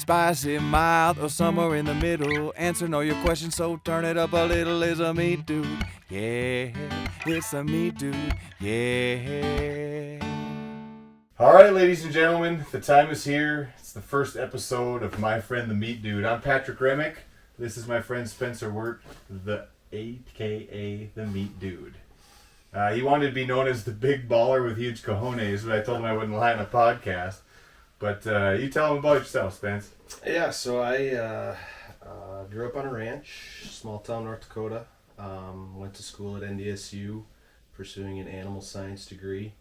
spicy, mild, or somewhere in the middle. Answering all your questions, so turn it up a little. Is a meat dude, yeah, it's a meat dude, yeah. All right, ladies and gentlemen, the time is here. It's the first episode of My Friend the Meat Dude. I'm Patrick Remmick. This is my friend Spencer Wirt, the AKA the Meat Dude. He wanted to be known as the big baller with huge cojones, but I told him I wouldn't lie on a podcast. But you tell him about yourself, Spence. Yeah, so I grew up on a ranch, small town, North Dakota. Went to school at NDSU, pursuing an animal science degree.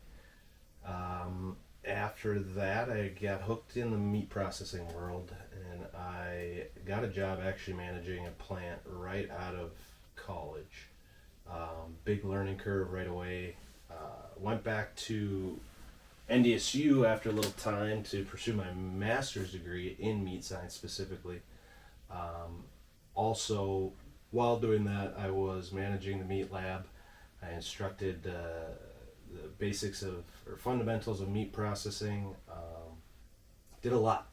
After that, I got hooked in the meat processing world, and I got a job actually managing a plant right out of college. Big learning curve right away. Went back to NDSU after a little time to pursue my master's degree in meat science specifically. Also, while doing that, I was managing the meat lab. I instructed the basics of, or fundamentals of meat processing. Did a lot.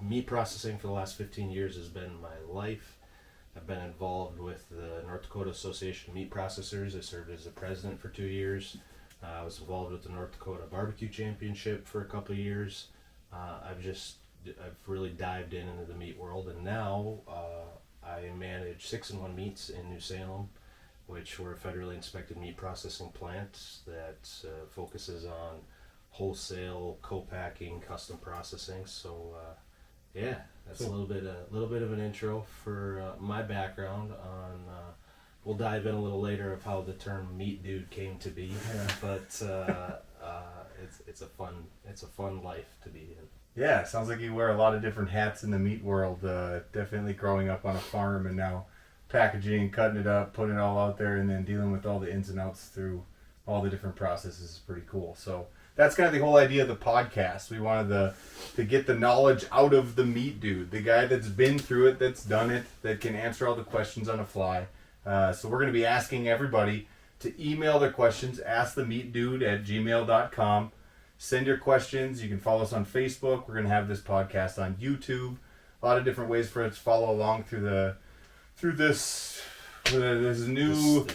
Meat processing for the last 15 years has been my life. I've been involved with the North Dakota Association of Meat Processors. I served as the president for 2 years. I was involved with the North Dakota Barbecue Championship for a couple of years. I've really dived into the meat world, and now I manage 6-in-1 Meats in New Salem, which we're a federally inspected meat processing plant that focuses on wholesale, co-packing, custom processing. So yeah, that's a little bit of an intro for my background on. We'll dive in a little later of how the term meat dude came to be, but it's a fun life to be in. Yeah, sounds like you wear a lot of different hats in the meat world. Definitely growing up on a farm and now packaging, cutting it up, putting it all out there, and then dealing with all the ins and outs through all the different processes is pretty cool. So that's kind of the whole idea of the podcast. We wanted to get the knowledge out of the meat dude, the guy that's been through it, that's done it, that can answer all the questions on the fly. So we're going to be asking everybody to email their questions, askthemeatdude@gmail.com. Send your questions. You can follow us on Facebook. We're going to have this podcast on YouTube. A lot of different ways for us to follow along through this new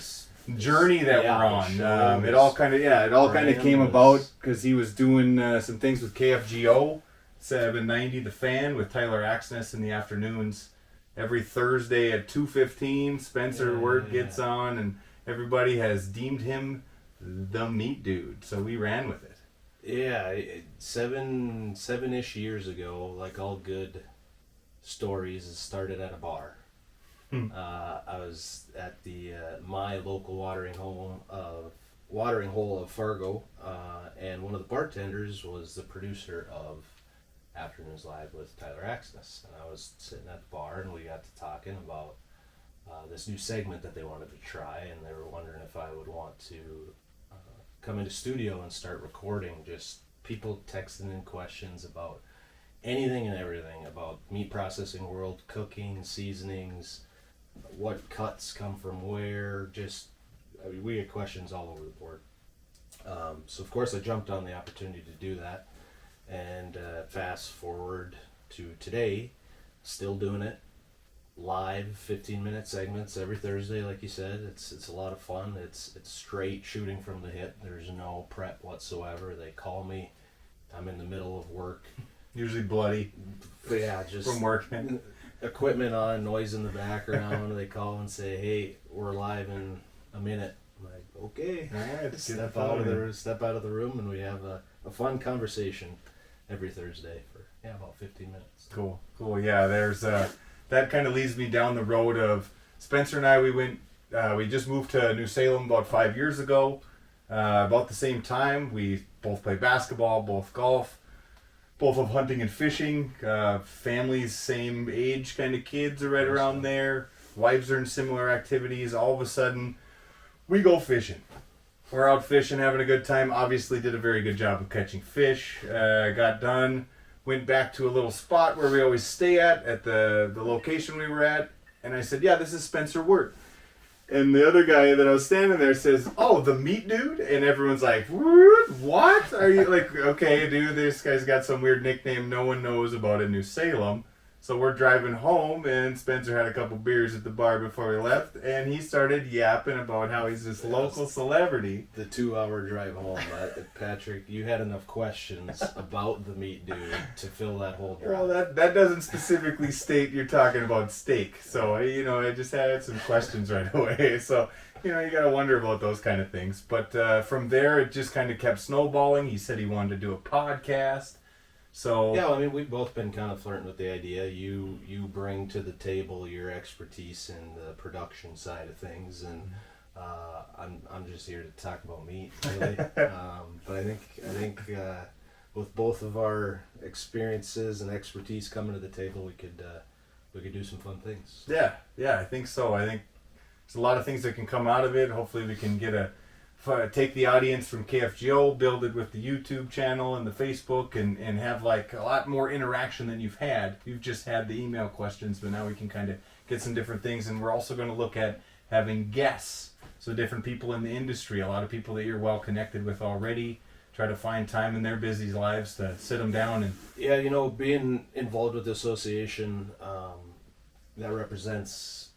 journey that we're on. It all kind of came about because he was doing some things with KFGO 790 The Fan with Tyler Axness in the afternoons. Every Thursday at 2:15, Spencer Wirt gets on, and everybody has deemed him the meat dude. So we ran with it. Yeah, seven-ish years ago, like all good stories, it started at a bar. I was at the my local watering hole of Fargo, and one of the bartenders was the producer of Afternoons Live with Tyler Axness, and I was sitting at the bar, and we got to talking about this new segment that they wanted to try, and they were wondering if I would want to come into studio and start recording just people texting in questions about anything and everything about meat processing world, cooking, seasonings, what cuts come from where, we had questions all over the board. So of course I jumped on the opportunity to do that, and fast forward to today, still doing it, live 15-minute segments every Thursday, like you said. It's a lot of fun. It's straight shooting from the hip. There's no prep whatsoever. They call me, I'm in the middle of work. Usually bloody. But yeah, just from work. Equipment on, noise in the background. They call and say, "Hey, we're live in a minute." I'm like, "Okay." All right, step out of the room, and we have a fun conversation every Thursday for about 15 minutes. Cool. Yeah, there's that kind of leads me down the road of Spencer and I. We just moved to New Salem about 5 years ago. About the same time, we both play basketball, both golf, both of hunting and fishing. Families, same age kind of kids are right around there. Wives are in similar activities. All of a sudden, we go fishing. We're out fishing, having a good time. Obviously did a very good job of catching fish. Got done. Went back to a little spot where we always stay at the location we were at. And I said, "Yeah, this is Spencer Wirt." And the other guy that I was standing there says, "Oh, the meat dude?" And everyone's like, "What? what? Are you like, okay, dude, this guy's got some weird nickname no one knows about in New Salem. So we're driving home, and Spencer had a couple beers at the bar before we left, and he started yapping about how he's this local celebrity. The 2-hour drive home, Patrick, you had enough questions about the meat dude to fill that whole drive. Well, that doesn't specifically state you're talking about steak. So, I just had some questions right away. So, you got to wonder about those kind of things. But from there, it just kind of kept snowballing. He said he wanted to do a podcast. So yeah, I mean, we've both been kind of flirting with the idea. You bring to the table your expertise in the production side of things, and I'm just here to talk about meat, really. But I think with both of our experiences and expertise coming to the table, we could do some fun things. Yeah, I think so. I think there's a lot of things that can come out of it. Hopefully, we can take the audience from KFGO, build it with the YouTube channel and the Facebook, and have like a lot more interaction than you've had. You've just had the email questions, but now we can kind of get some different things. And we're also going to look at having guests, so different people in the industry, a lot of people that you're well connected with already. Try to find time in their busy lives to sit them down and. Yeah, being involved with the association, that represents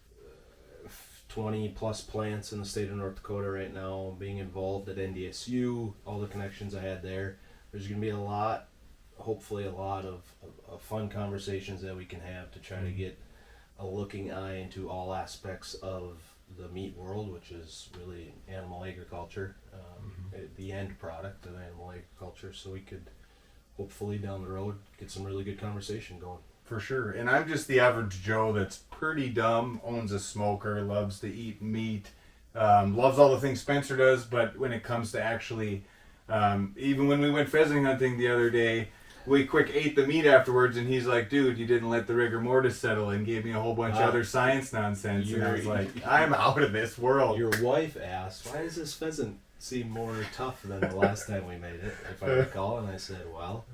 20 plus plants in the state of North Dakota right now, being involved at NDSU, all the connections I had there. There's going to be hopefully a lot of fun conversations that we can have to try to get a looking eye into all aspects of the meat world, which is really animal agriculture, the end product of animal agriculture. So we could hopefully down the road get some really good conversation going. For sure. And I'm just the average Joe that's pretty dumb, owns a smoker, loves to eat meat, loves all the things Spencer does, but when it comes to actually, even when we went pheasant hunting the other day, we quick ate the meat afterwards, and he's like, dude, you didn't let the rigor mortis settle, and gave me a whole bunch of other science nonsense. And I was like, I'm out of this world. Your wife asked, why does this pheasant seem more tough than the last time we made it, if I recall? And I said, well,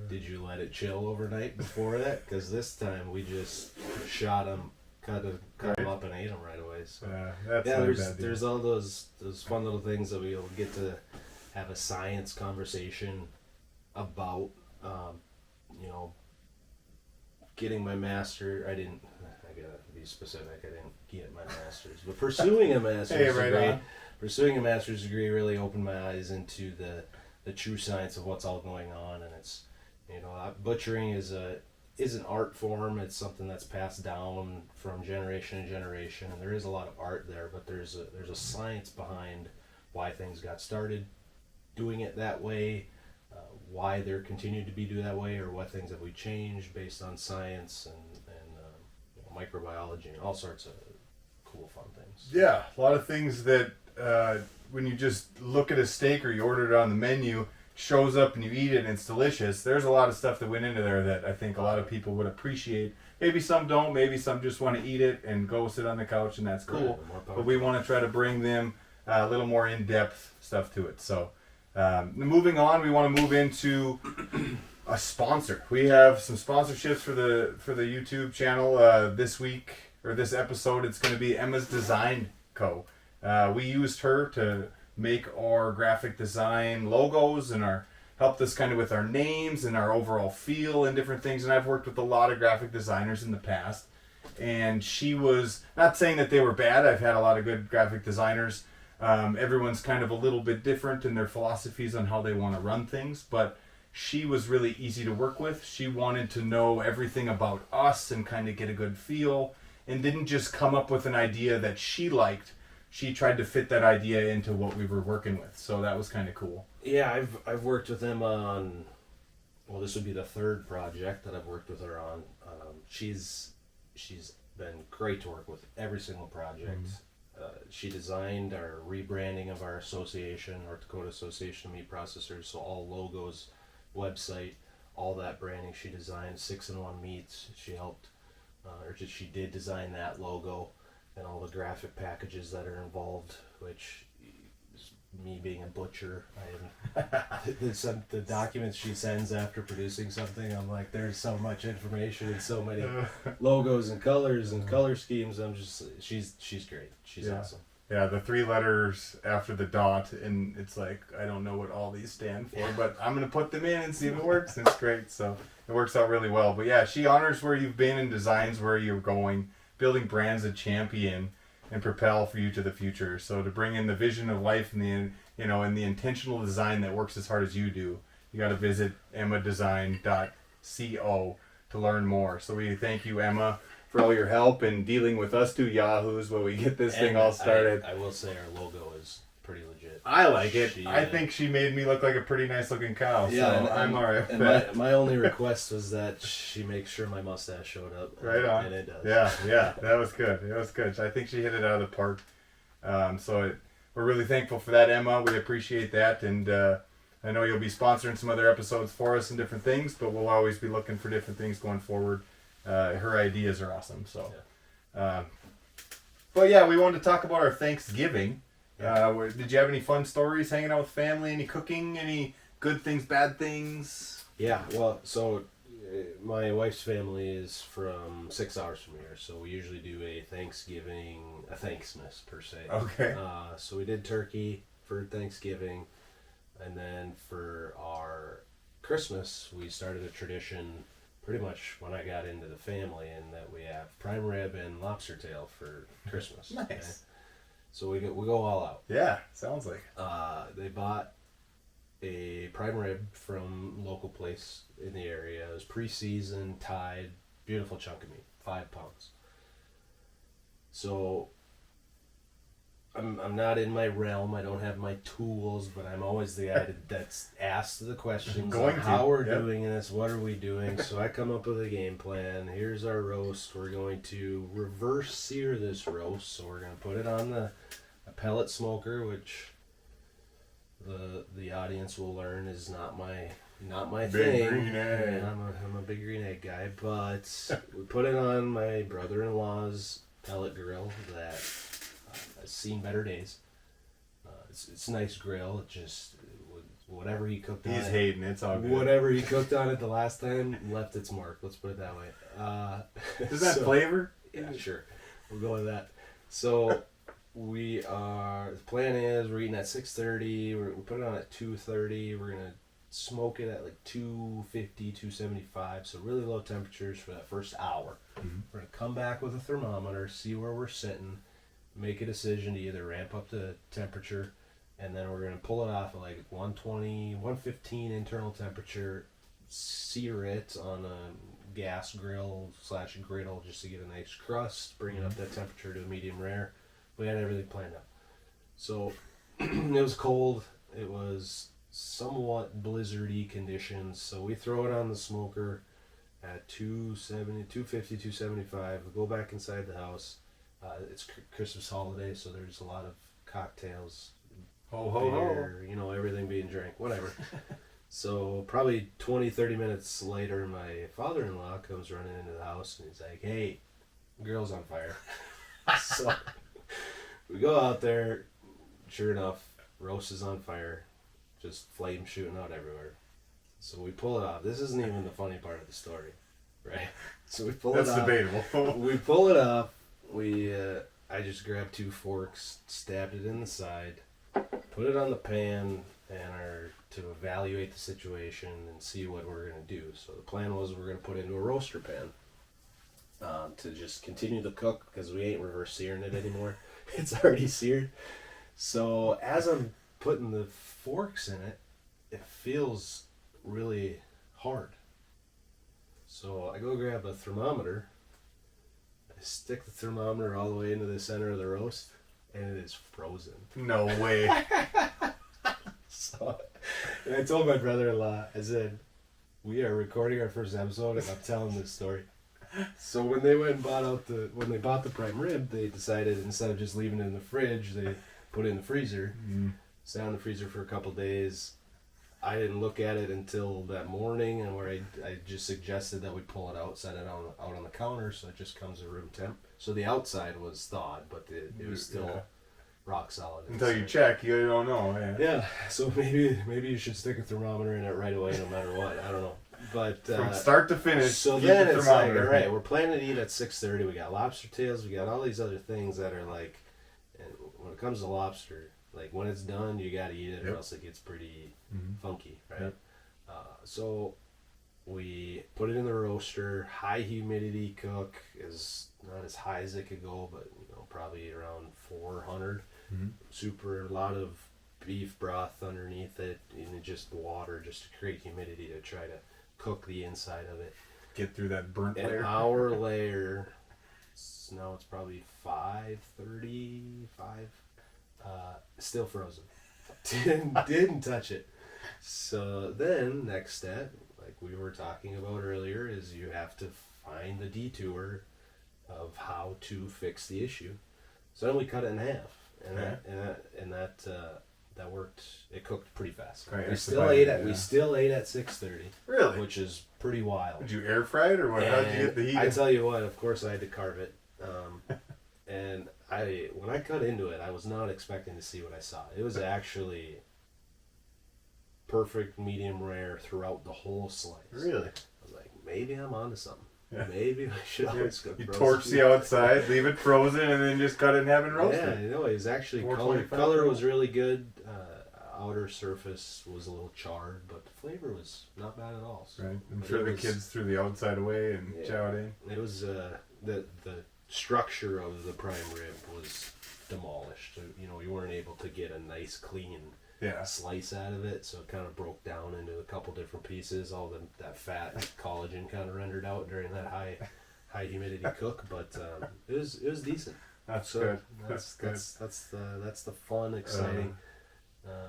did you let it chill overnight before that? Because this time we just shot them, cut them up, and ate them right away. So there's all those fun little things that we'll get to have a science conversation about. Getting my master. I gotta be specific. I didn't get my master's, but pursuing a master's degree. Pursuing a master's degree really opened my eyes into the true science of what's all going on, and it's. Butchering is an art form. It's something that's passed down from generation to generation, and there is a lot of art there. But there's a science behind why things got started doing it that way, why they're continued to be do that way, or what things have we changed based on science and microbiology and all sorts of cool fun things. Yeah, a lot of things that when you just look at a steak or you order it on the menu. Shows up and you eat it and it's delicious. There's a lot of stuff that went into there that I think a lot of people would appreciate. Maybe some don't. Maybe some just want to eat it and go sit on the couch, and that's cool. But we want to try to bring them a little more in-depth stuff to it. So moving on, we want to move into a sponsor. We have some sponsorships for the YouTube channel this week, or this episode. It's going to be Emma's Design Co. We used her to make our graphic design logos and helped us kind of with our names and our overall feel and different things. And I've worked with a lot of graphic designers in the past, and she was not saying that they were bad. I've had a lot of good graphic designers. Everyone's kind of a little bit different in their philosophies on how they want to run things, but she was really easy to work with. She wanted to know everything about us and kind of get a good feel, and didn't just come up with an idea that she liked. She tried to fit that idea into what we were working with, so that was kind of cool. Yeah, I've worked with them on. Well, this would be the third project that I've worked with her on. She's been great to work with every single project. She designed our rebranding of our association, North Dakota Association of Meat Processors. So all logos, website, all that branding she designed. 6-in-1 Meats. She helped, she did design that logo. And all the graphic packages that are involved, which me being a butcher, the documents she sends after producing something, I'm like, there's so much information and so many logos and colors and color schemes. I'm just, she's great. She's awesome. Yeah, the 3 letters after the dot, and it's like, I don't know what all these stand for, but I'm going to put them in and see if it works. It's great, so it works out really well. But yeah, she honors where you've been and designs where you're going, building brands that champion and propel for you to the future. So to bring in the vision of life and and the intentional design that works as hard as you do, you got to visit emmadesign.co to learn more. So we thank you, Emma, for all your help in dealing with us two yahoos while we get this thing all started. I will say our logo is pretty legit. I like it. I think she made me look like a pretty nice looking cow. Yeah, so I'm alright with that. My only request was that she makes sure my mustache showed up. Right on. And it does. Yeah, that was good. It was good. I think she hit it out of the park. We're really thankful for that, Emma. We appreciate that, and I know you'll be sponsoring some other episodes for us and different things, but we'll always be looking for different things going forward. Her ideas are awesome. So, but yeah, we wanted to talk about our Thanksgiving. Did you have any fun stories hanging out with family? Any cooking? Any good things, bad things? Yeah, well, so my wife's family is from 6 hours from here, so we usually do a Thanksmas per se. Okay. So we did turkey for Thanksgiving, and then for our Christmas, we started a tradition pretty much when I got into the family, in that we have prime rib and lobster tail for Christmas. Nice. Okay? So we go all out. Yeah, sounds like. They bought a prime rib from local place in the area. It was pre-seasoned, tied, beautiful chunk of meat, 5 pounds. So I'm not in my realm. I don't have my tools, but I'm always the guy that's asked the questions on how we're doing this, what are we doing. So I come up with a game plan. Here's our roast. We're going to reverse sear this roast. So we're going to put it on a pellet smoker, which the audience will learn is not my Big thing. green egg. And I'm a big green egg guy, but we put it on my brother-in-law's pellet grill that has seen better days. It's a nice grill. It just whatever he cooked on He's hating. It's all good. Whatever he cooked on it the last time left its mark. Let's put it that way. Does that flavor? Yeah, sure. We'll go with that. So the plan is we're eating at 6:30. We put it on at 2:30. We're gonna smoke it at like 250, 275. So really low temperatures for that first hour. Mm-hmm. We're gonna come back with a thermometer, see where we're sitting, make a decision to either ramp up the temperature, and then we're going to pull it off at like 120, 115 internal temperature, sear it on a gas grill / griddle just to get a nice crust, bringing up that temperature to a medium rare. We had everything planned out. So it was cold. It was somewhat blizzardy conditions. So we throw it on the smoker at 270, 250, 275. We go back inside the house. It's Christmas holiday, so there's a lot of cocktails, beer, everything being drank, whatever. So probably 20, 30 minutes later, my father-in-law comes running into the house, and he's like, hey, girl's on fire. So we go out there. Sure enough, roast is on fire, just flame shooting out everywhere. So we pull it off. This isn't even the funny part of the story, right? So we pull it off. That's debatable. We pull it off. I just grabbed 2 forks, stabbed it in the side, put it on the pan, to evaluate the situation and see what we're going to do. So the plan was we're going to put it into a roaster pan to just continue to cook, because we ain't reverse searing it anymore. It's already seared. So as I'm putting the forks in it, it feels really hard. So I go grab a thermometer. Stick the thermometer all the way into the center of the roast, and it is frozen. No way. So, and I told my brother-in-law, I said, we are recording our first episode, and I'm telling this story. So when they went and when they bought the prime rib, they decided instead of just leaving it in the fridge, they put it in the freezer. Sat in the freezer for a couple days. I didn't look at it until that morning, and where I just suggested that we pull it out, set it out on the counter, so it just comes at room temp. So the outside was thawed, but it was still rock solid. Until you check, you don't know. Yeah. So maybe you should stick a thermometer in it right away, no matter what. I don't know. But from start to finish. So then it's like, all right, we're planning to eat at 6:30. We got lobster tails. We got all these other things that are like, And when it comes to lobster, like when it's done, you gotta eat it, or Yep. else it gets pretty funky, right? Yep. So we put it in the roaster. High humidity cook is not as high as it could go, but probably around 400. Super, a lot of beef broth underneath it, and just water just to create humidity to try to cook the inside of it. Get through that burnt An layer. hour later, now it's probably 5:35. Still frozen. Didn't touch it. So then next step, like we were talking about earlier, is you have to find the detour of how to fix the issue. So then we cut it in half, and that worked. It cooked pretty fast. Right, we still ate at yeah. 6:30. Really? Which is pretty wild. Did you air fry it or what? How did you get the heat? I tell you what, of course I had to carve it. And when I cut into it, I was not expecting to see what I saw. It was actually perfect medium rare throughout the whole slice. Really? I was like, maybe I'm onto something. Yeah. Maybe I should always cook You frozen torch food. the outside, leave it frozen, and then just cut it and have it roasted. Yeah, it was actually color 425 was really good. Outer surface was a little charred, but the flavor was not bad at all. So, Right. I'm but sure it the was- kids threw the outside away and Yeah. chowed in. It was the structure of the prime rib was demolished. So, you weren't able to get a nice clean Yeah. slice out of it, so it kind of broke down into a couple different pieces. All that fat collagen kind of rendered out during that high humidity cook, but it was decent. That's So good. That's good. that's the fun, exciting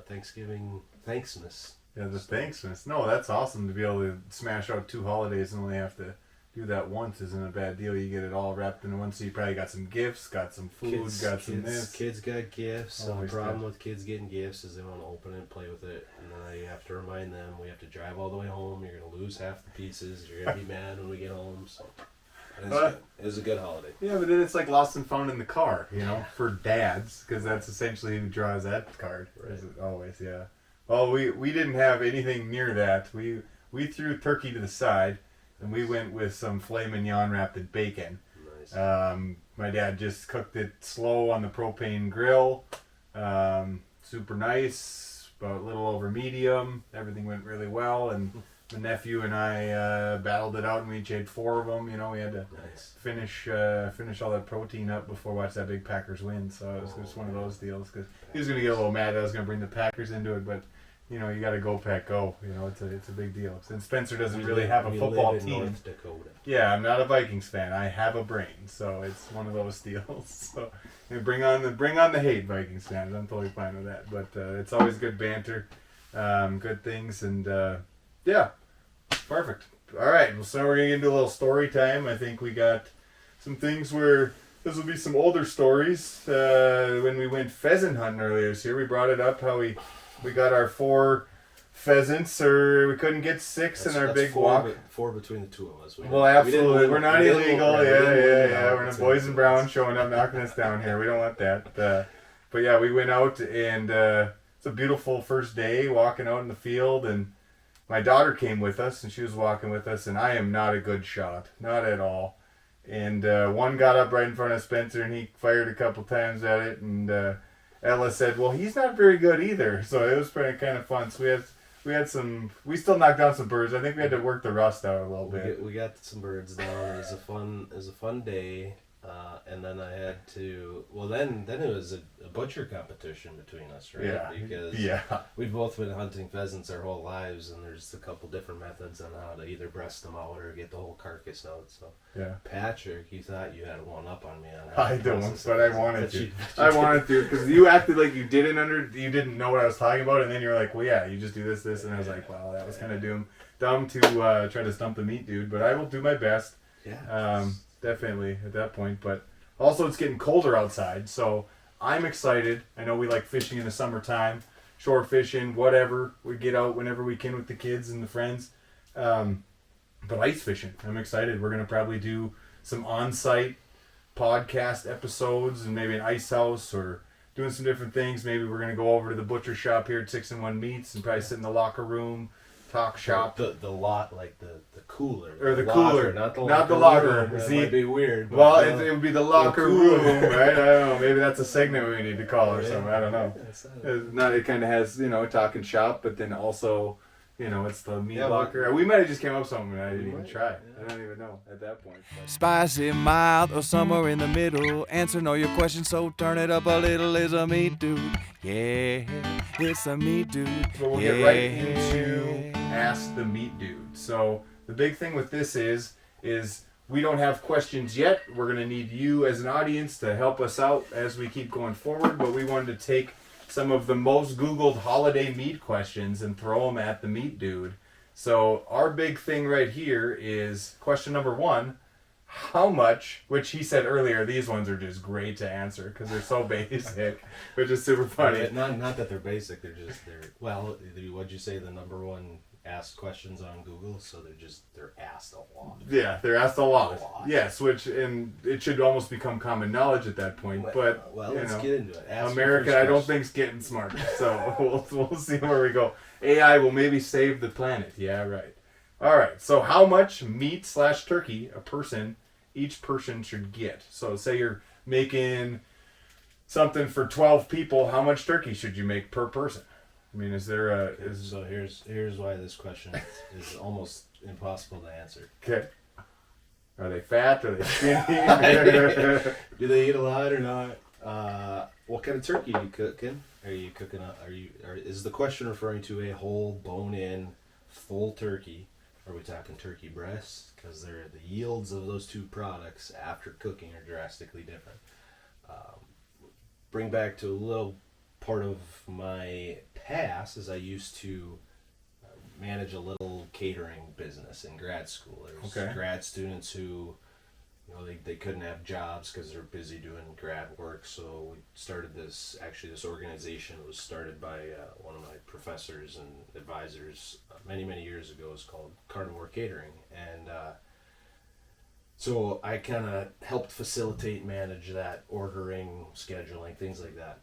Thanksgiving thanksmas. Yeah, the thanksmas. No, that's awesome to be able to smash out 2 holidays and only have to do that once isn't a bad deal. You get it all wrapped into one, so you probably got some gifts, got some food, got some this. Kids got gifts. The Always problem good. with kids getting gifts is they want to open it and play with it, and then you have to remind them we have to drive all the way home. You're gonna lose half the pieces. You're gonna be mad when we get home. So it was a good holiday. Yeah, but then it's like lost and found in the car, for dads, because that's essentially who draws that card. Right. Is it always, yeah. Well, we didn't have anything near that. We threw turkey to the side, and we went with some filet mignon wrapped in bacon. Nice. My dad just cooked it slow on the propane grill. Super nice, about a little over medium. Everything went really well, and my nephew and I battled it out, and we each ate 4 of them. We had to Nice. finish all that protein up before watch that big Packers win. So it was just one of those deals, because he was gonna get a little mad that I was gonna bring the Packers into it, but you got to go Pack go. It's a big deal. Since Spencer doesn't really have a We football live in team. North Dakota. Yeah, I'm not a Vikings fan. I have a brain, so it's one of those deals. So bring on the hate, Vikings fans. I'm totally fine with that. But it's always good banter, good things, and yeah, perfect. All right, well, so we're gonna get into a little story time. I think we got some things where this will be some older stories. When we went pheasant hunting earlier this year, we brought it up how we got our 4 pheasants, or we couldn't get 6 in our That's big four, walk. but 4 between the 2 of us. Well, absolutely. We're not illegal. We didn't win Yeah. We're out. the boys in brown showing up, knocking us down here. We don't want that. But yeah, we went out, and it's a beautiful first day walking out in the field, and my daughter came with us, and she was walking with us, and I am not a good shot. Not at all. And one got up right in front of Spencer, and he fired a couple times at it, and Ella said, well, he's not very good either. So it was pretty kind of fun. So we still knocked down some birds. I think we had to work the rust out a little bit. We got some birds down. It was a fun day. And then I had to. Well, then it was a butcher competition between us, right? Yeah. Because Yeah. we've both been hunting pheasants our whole lives, and there's a couple different methods on how to either breast them out or get the whole carcass out. So, Yeah. Patrick, you thought you had one up on me on how I to don't, process but a I pheasant. wanted But to. you I did. wanted to, because you acted like you didn't know what I was talking about, and then you were like, well, yeah, you just do this, and I was like, wow, that was kind of dumb to try to stump the meat dude, but I will do my best. Yeah. Definitely at that point, but also it's getting colder outside, so I'm excited. I know we like fishing in the summertime, shore fishing, whatever. We get out whenever we can with the kids and the friends. But ice fishing, I'm excited. We're going to probably do some on-site podcast episodes and maybe an ice house or doing some different things. Maybe we're going to go over to the butcher shop here at 6 and 1 Meats and probably sit in the locker room, talk shop. The lot, like the cooler. Or the locker, cooler, not the not the locker. locker. Room. That See? might be weird. But Well, it would be the locker cooler. room, right? I don't know. Maybe that's a segment we need to call or Yeah. something. I don't know. It kind of has, talking shop, but then also, it's the meat locker. We might have just came up with something and I didn't even try. I don't even know at that point. Spicy, mild, or somewhere in the middle. Answering all your questions, so turn it up a little. Is a meat dude. Yeah, it's a meat dude. But we'll get right into Ask the Meat Dude. So the big thing with this is we don't have questions yet. We're going to need you as an audience to help us out as we keep going forward. But we wanted to take some of the most Googled holiday meat questions and throw them at the Meat Dude. So our big thing right here is question number 1. How much, which he said earlier, these ones are just great to answer because they're so basic, which is super funny. Yeah, not that they're basic, what'd you say, the number one asked questions on Google? So they're asked a lot. Yeah, they're asked a lot. Yes, and it should almost become common knowledge at that point. But let's get into it. America, I don't think is getting smarter. So we'll see where we go. AI will maybe save the planet. Yeah, right. All right. So how much meat/turkey each person should get? So say you're making something for 12 people. How much turkey should you make per person? I mean, So here's why this question is almost impossible to answer. Okay. Are they fat? Are they skinny? Do they eat a lot or not? What kind of turkey are you cooking? Is the question referring to a whole bone-in full turkey? Are we talking turkey breasts? Because the yields of those two products after cooking are drastically different. Bring back to a little part of my past is I used to manage a little catering business in grad school. There's grad students who, they couldn't have jobs because they're busy doing grad work. So we started this organization was started by one of my professors and advisors many, many years ago. It's called Carnivore Catering. And so I kind of helped facilitate, manage that, ordering, scheduling, things like that.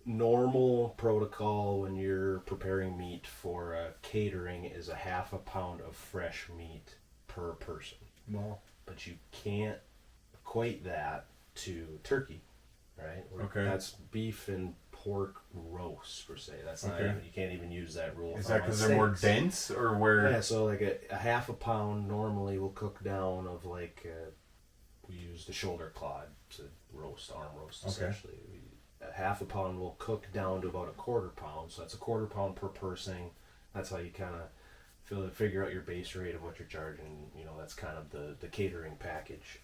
Normal protocol when you're preparing meat for catering is a half a pound of fresh meat per person. Wow. But you can't equate that to turkey, right? Okay. That's beef and pork roast per se. That's not even, you can't even use that rule. Is that because they're more dense or where? Yeah, so like a half a pound normally will cook down of like we use the shoulder clod to arm roast essentially. A half a pound will cook down to about a quarter pound, so that's a quarter pound per person. That's how you kind of figure out your base rate of what you're charging. That's kind of the catering package.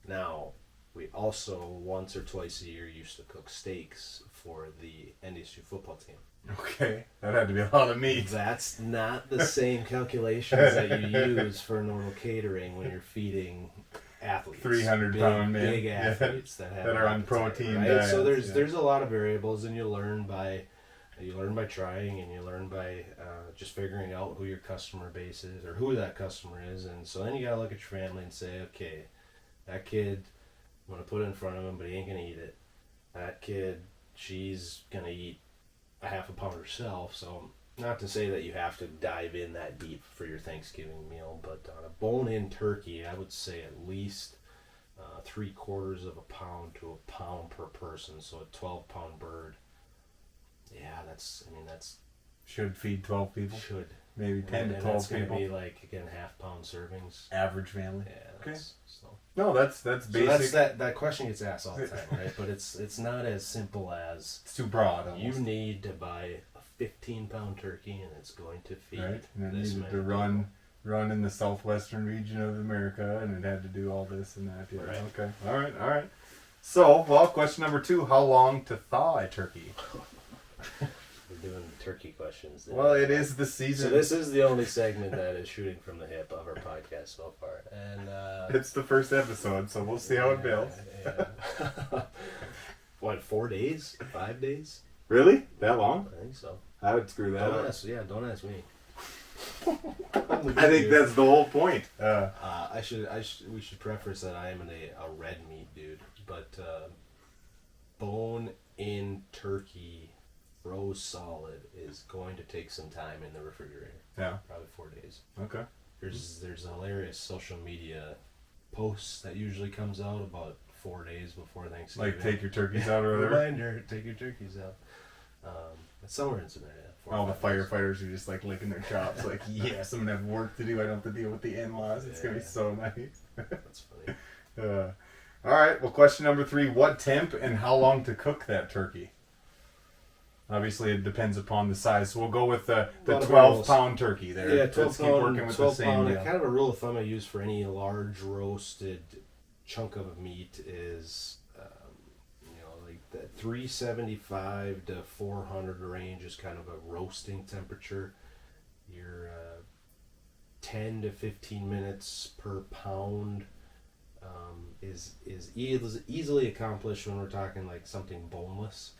Now, we also once or twice a year used to cook steaks for the NDSU football team. Okay, that had to be a lot of meat. That's not the same calculations that you use for normal catering when you're feeding athletes, 300-pound men, big athletes that are on protein right? diets. So there's a lot of variables, and you learn by trying, and you learn by just figuring out who your customer base is or who that customer is. And so then you gotta look at your family and say, okay, that kid, I'm gonna put it in front of him, but he ain't gonna eat it. That kid, she's gonna eat a half a pound herself. So not to say that you have to dive in that deep for your Thanksgiving meal, but on a bone-in turkey, I would say at least 3/4 of a pound to a pound per person. So a 12-pound bird. Yeah, that's should feed 12 people. Should maybe 10 to 12 that's people. Gonna be like again half-pound servings. Average family. Yeah. Okay. So. No, that's basic. So that question gets asked all the time, right? But it's not as simple as it's too broad. Almost. You need to buy a 15-pound turkey, and it's going to feed. Right, and it this needed many to run in the southwestern region of America, and it had to do all this and that. Yeah. Right. Okay. All right. So, question number 2: how long to thaw a turkey? We're doing turkey questions. Well, it is the season. So this is the only segment that is shooting from the hip of our podcast so far, and it's the first episode, so we'll see how it builds. Yeah. What, 4 days? 5 days? Really? That long? I think so. I would screw that up. Don't ask me. I think that's the whole point. We should preface that I am a red meat dude, but bone-in turkey froze solid is going to take some time in the refrigerator. Yeah. Probably 4 days. Okay. There's a hilarious social media post that usually comes out about 4 days before Thanksgiving. Like take your turkeys out or whatever. Reminder, take your turkeys out. It's somewhere in Samaria. All the firefighters are just like licking their chops, like, yes, I'm gonna have work to do. I don't have to deal with the in-laws. It's gonna be so nice. That's funny. All right. Well, question number 3: what temp and how long to cook that turkey? Obviously, it depends upon the size. So we'll go with the 12-pound turkey there. Yeah, 12 Let's keep working with 12 the same pound. deal. Kind of a rule of thumb I use for any large roasted chunk of meat is, like that 375 to 400 range is kind of a roasting temperature. Your 10 to 15 minutes per pound is easily accomplished when we're talking like something boneless.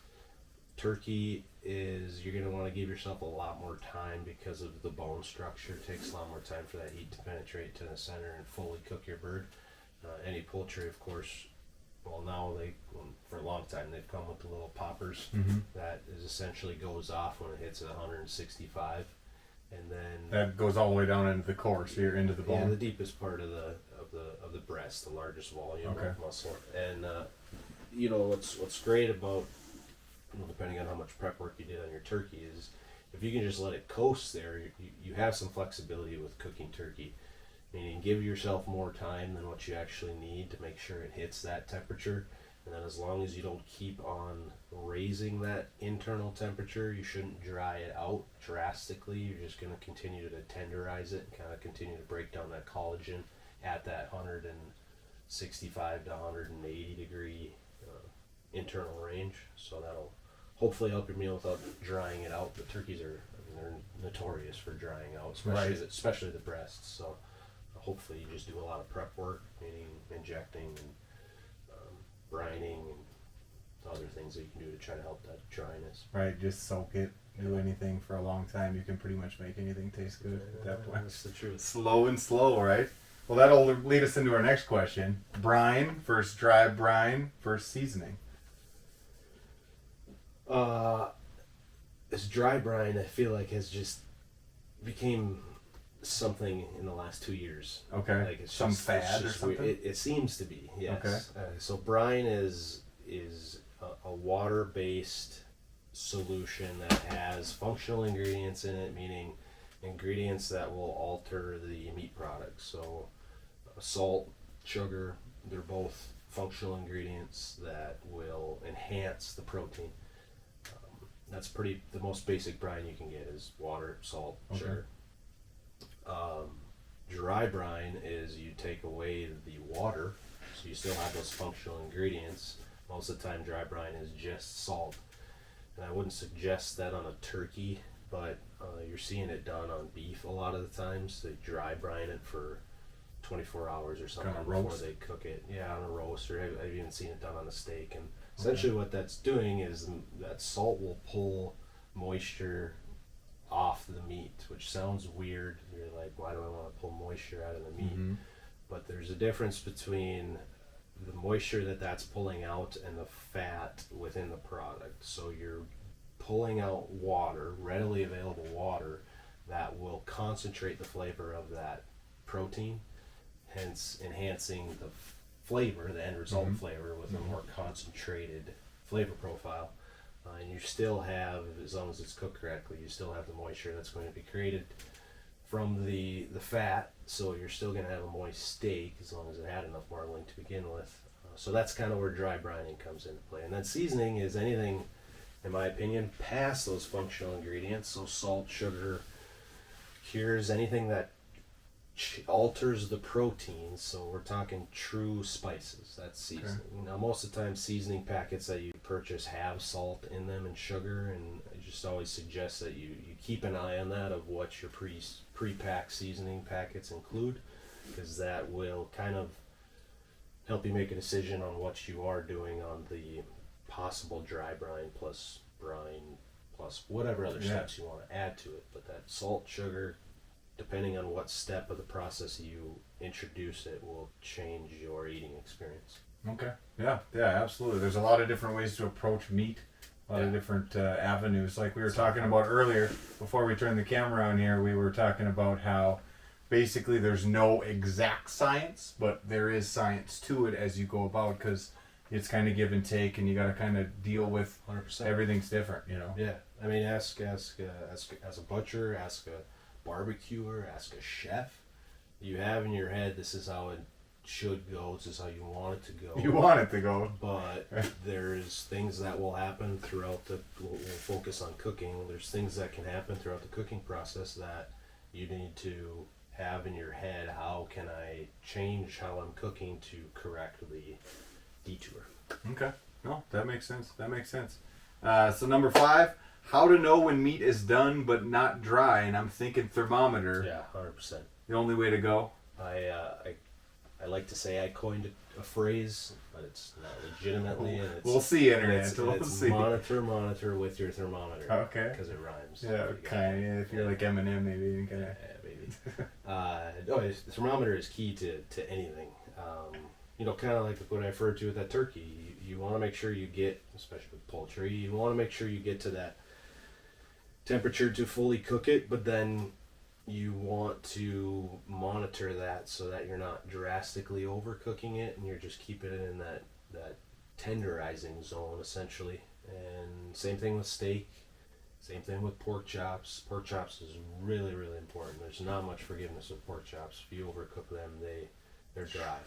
Turkey is, you're going to want to give yourself a lot more time because of the bone structure. It takes a lot more time for that heat to penetrate to the center and fully cook your bird. Any poultry, of course, now for a long time they've come with the little poppers that is essentially goes off when it hits at 165, and then That goes all the way down into the core, so you're into the bone. yeah, the deepest part of the breast, the largest volume of muscle. And what's great about, depending on how much prep work you did on your turkey, is if you can just let it coast there, you have some flexibility with cooking turkey. Meaning give yourself more time than what you actually need to make sure it hits that temperature. And then as long as you don't keep on raising that internal temperature, you shouldn't dry it out drastically. You're just going to continue to tenderize it and kind of continue to break down that collagen at that 165 to 180 degree internal range. So that'll hopefully help your meal without drying it out. But turkeys they're notorious for drying out, especially the breasts. So hopefully you just do a lot of prep work, meaning injecting and brining and other things that you can do to try to help that dryness. Right, just soak it. Do anything for a long time. You can pretty much make anything taste good at that point. That's the truth. Slow and slow, right? Well, that'll lead us into our next question. Brine versus dry brine versus seasoning. This dry brine, I feel like, has just became something in the last 2 years. Okay. Like it's some just, fad it's or just something? It seems to be, yes. Okay. So brine is a water-based solution that has functional ingredients in it, meaning ingredients that will alter the meat product. So salt, sugar, they're both functional ingredients that will enhance the protein. That's the most basic brine you can get is water, salt, sugar. Dry brine is you take away the water, so you still have those functional ingredients. Most of the time dry brine is just salt. And I wouldn't suggest that on a turkey, but you're seeing it done on beef a lot of the times. They dry brine it for 24 hours or something before they cook it. Yeah, on a roast, or I've even seen it done on a steak. And essentially what that's doing is that salt will pull moisture off the meat, which sounds weird. You're like, why do I want to pull moisture out of the meat? Mm-hmm. But there's a difference between the moisture that's pulling out and the fat within the product. So you're pulling out water, readily available water, that will concentrate the flavor of that protein, hence enhancing the flavor, the end result flavor, with a more concentrated flavor profile. And you still have, as long as it's cooked correctly, you still have the moisture that's going to be created from the fat, so you're still going to have a moist steak as long as it had enough marbling to begin with. So that's kind of where dry brining comes into play. And then seasoning is anything, in my opinion, past those functional ingredients, so salt, sugar, cures, anything that alters the protein. So we're talking true spices, that's seasoning. Now most of the time seasoning packets that you purchase have salt in them and sugar, and I just always suggest that you keep an eye on that of what your pre-packed seasoning packets include, because that will kind of help you make a decision on what you are doing on the possible dry brine plus whatever other steps you want to add to it. But that salt, sugar, depending on what step of the process you introduce it, will change your eating experience. Okay. Yeah, absolutely. There's a lot of different ways to approach meat. A lot of different avenues. Like we were talking about earlier, before we turned the camera on here, we were talking about how basically there's no exact science, but there is science to it as you go about, because it's kind of give and take, and you got to kind of deal with 100%. Everything's different, you know. Yeah, I mean, ask as a butcher, ask a barbecuer, ask a chef. You have in your head, this is how it should go, this is how you want it to go. You want it to go. But there's things that will happen throughout we'll focus on cooking. There's things that can happen throughout the cooking process that you need to have in your head. How can I change how I'm cooking to correct the detour? Okay. No, that makes sense. So number 5, how to know when meat is done but not dry, and I'm thinking thermometer. Yeah, 100%. The only way to go. I like to say I coined a phrase, but it's not legitimately. And it's, we'll see, internet. It's, we'll it's see. monitor with your thermometer. Okay. Because it rhymes. Yeah, kind of. If you're like Eminem, maybe you can. Yeah, maybe. The thermometer is key to anything. Kind of like what I referred to with that turkey. You want to make sure you get, especially with poultry, you want to make sure you get to that temperature to fully cook it, but then you want to monitor that so that you're not drastically overcooking it, and you're just keeping it in that tenderizing zone, essentially. And same thing with steak, same thing with pork chops. Pork chops is really, really important. There's not much forgiveness with pork chops. If you overcook them, they're dry.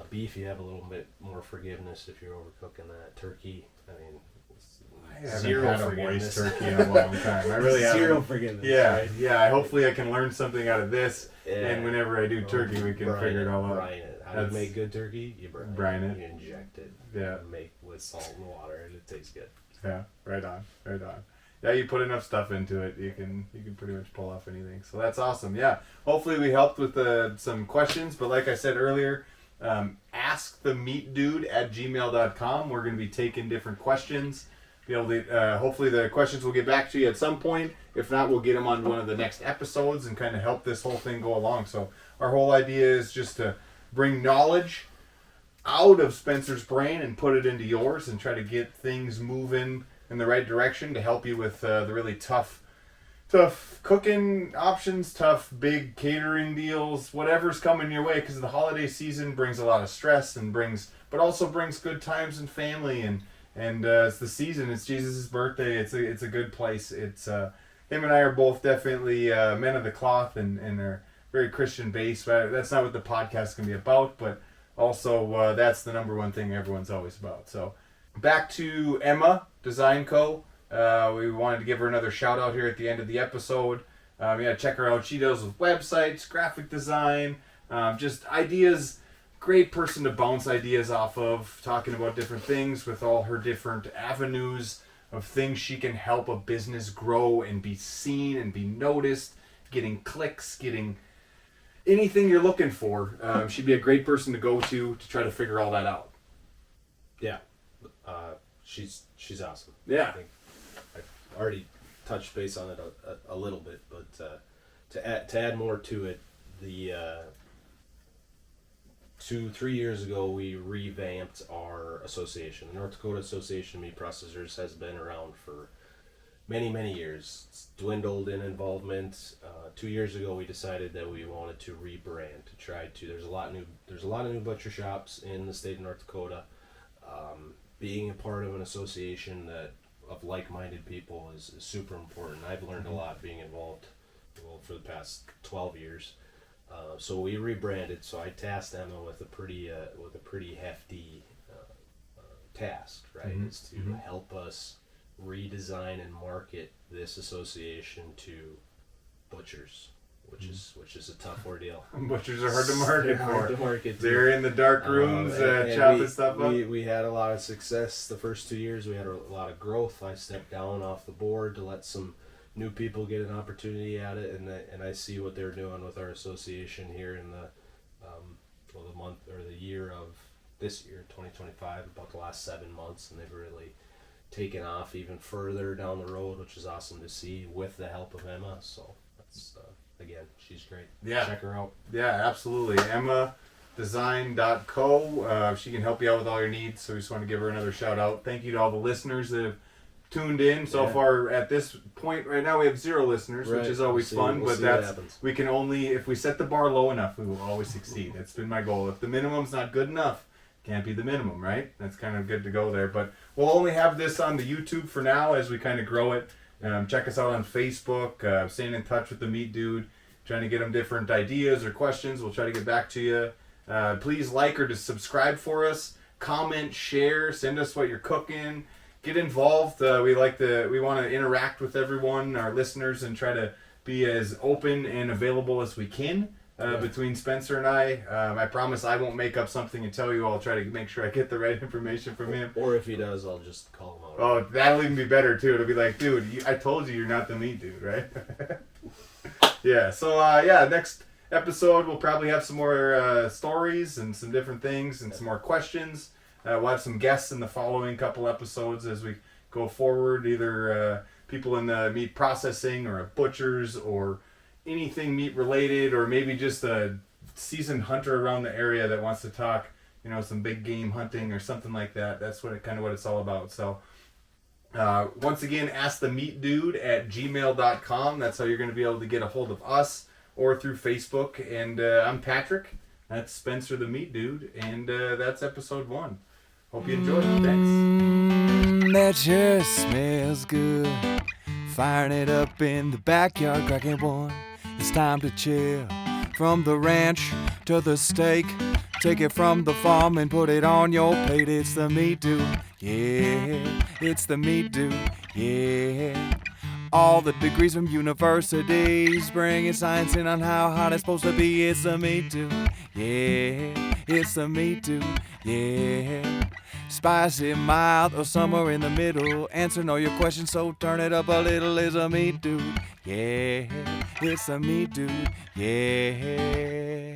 Beef, you have a little bit more forgiveness if you're overcooking that. Turkey, I mean, I haven't zero had a forgiveness. moist turkey in a long time. I really haven't. Zero forgiveness. Yeah, right? yeah. Hopefully, I can learn something out of this. Yeah. And whenever I do turkey, we can figure it all out. Brine it. How do you make good turkey? You brine it. You inject it. Yeah. You make with salt and water, and it tastes good. Yeah, right on. Yeah, you put enough stuff into it, you can pretty much pull off anything. So that's awesome. Yeah, hopefully we helped with some questions. But like I said earlier, askthemeatdude@gmail.com. We're going to be taking different questions. Be able to, hopefully the questions will get back to you at some point. If not, we'll get them on one of the next episodes and kind of help this whole thing go along. So our whole idea is just to bring knowledge out of Spencer's brain and put it into yours, and try to get things moving in the right direction to help you with the really tough cooking options, tough big catering deals, whatever's coming your way, because the holiday season brings a lot of stress but also brings good times and family, and it's the season. It's Jesus' birthday. It's a good place. It's him and I are both definitely men of the cloth and are very Christian based. That's not what the podcast can be about, but also that's the number one thing everyone's always about. So back to Emma Design Co. We wanted to give her another shout out here at the end of the episode. Check her out. She deals with websites, graphic design, just ideas. Great person to bounce ideas off of, talking about different things with all her different avenues of things she can help a business grow and be seen and be noticed, getting clicks, getting anything you're looking for. She'd be a great person to go to try to figure all that out. Yeah. She's awesome. Yeah. I think I've already touched base on it a little bit, but to add more to it, the 2-3 years ago we revamped our association. The North Dakota Association of Meat Processors has been around for many years. It's dwindled in involvement. 2 years ago we decided that we wanted to rebrand, to try to. There's a lot of new butcher shops in the state of North Dakota. Being a part of an association of like-minded people is super important. I've learned a lot being involved for the past 12 years. So we rebranded. So I tasked Emma with a pretty hefty task, right? Mm-hmm. Is to help us redesign and market this association to butchers, which is a tough ordeal. Butchers are hard to market for. They're in the dark rooms chopping stuff up. We had a lot of success the first 2 years. We had a lot of growth. I stepped down off the board to let some new people get an opportunity at it, and I see what they're doing with our association here in the month or the year of this year, 2025, about the last 7 months, and they've really taken off even further down the road, which is awesome to see with the help of Emma. So that's again, she's great. Yeah, check her out. Yeah, absolutely. EmmaDesign.co. She can help you out with all your needs. So we just want to give her another shout out. Thank you to all the listeners that have tuned in. So Yeah. far at this point right now we have 0 listeners, which Right. is always We'll see- fun, we'll but see what that's happens. we can only if we set the bar low enough, we will always succeed. That's been my goal. If the minimum's not good enough, can't be the minimum, right? That's kind of good to go there. But we'll only have this on the YouTube for now as we kind of grow it. Check us out on Facebook. Staying in touch with the Meat Dude, trying to get him different ideas or questions. We'll try to get back to you. Please like or just subscribe for us. Comment, share, send us what you're cooking. Get involved. We want to interact with everyone, our listeners, and try to be as open and available as we can. Between Spencer and I promise I won't make up something and tell you. I'll try to make sure I get the right information from him. Or if he does, I'll just call him out. Oh, that'll even be better too. It'll be like, dude, I told you you're not the meat dude, right? Yeah. So next episode we'll probably have some more stories and some different things and some more questions. We'll have some guests in the following couple episodes as we go forward. Either people in the meat processing or butchers or anything meat related, or maybe just a seasoned hunter around the area that wants to talk, some big game hunting or something like that. That's what it's all about. So once again, askthemeatdude@gmail.com. That's how you're going to be able to get a hold of us, or through Facebook. And I'm Patrick. That's Spencer the Meat Dude, and that's episode 1. Hope you enjoyed it. Thanks. That sure smells good. Firing it up in the backyard, cracking one. It's time to chill. From the ranch to the steak, take it from the farm and put it on your plate. It's the Meat Dude, yeah. It's the Meat Dude, yeah. All the degrees from universities, bringing science in on how hot it's supposed to be. It's the Meat Dude, yeah. It's the Meat Dude, yeah. Spicy, mild, or somewhere in the middle. Answering all your questions, so turn it up a little. It's a Meat Dude, yeah. It's a Meat Dude, yeah.